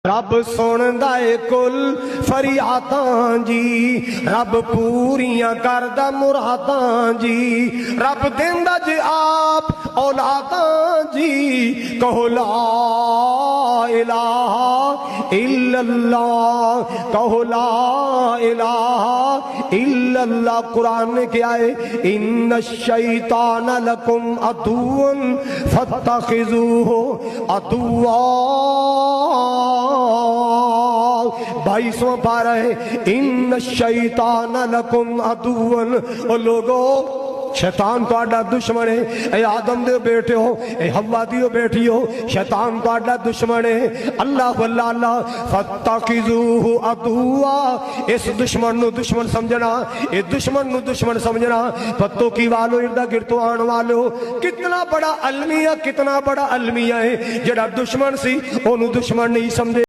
رب سندا اے کل فریاداں جی، رب پوریاں کردا مراداں جی، رب دیندا جے آپ اولاداں جی، کہو لا الہ الا اللہ، کہو لا الہ الا اللہ۔ قرآن نے کیا ہے؟ ان الشیطان لکم عدو فاتخذوہ عدوا۔ 22واں پارہ ہے، ان الشیطان لکم عدو۔ او لوگو شیطان تو آڈا دشمن ہے، اے آدم دے بیٹے ہو، اے حوا دیو بیٹی ہو، شیطان تو آڈا دشمن ہے۔ اللہ واللہ اللہ فاتخذوہ عدوا، اس دشمن نو دشمن سمجھنا، اس دشمن نو دشمن سمجھنا۔ پتو کی والو اردہ گرتو آن والو، کتنا بڑا المیہ، کتنا بڑا المیہ ہے، جڑا دشمن سی انہوں دشمن نہیں سمجھے۔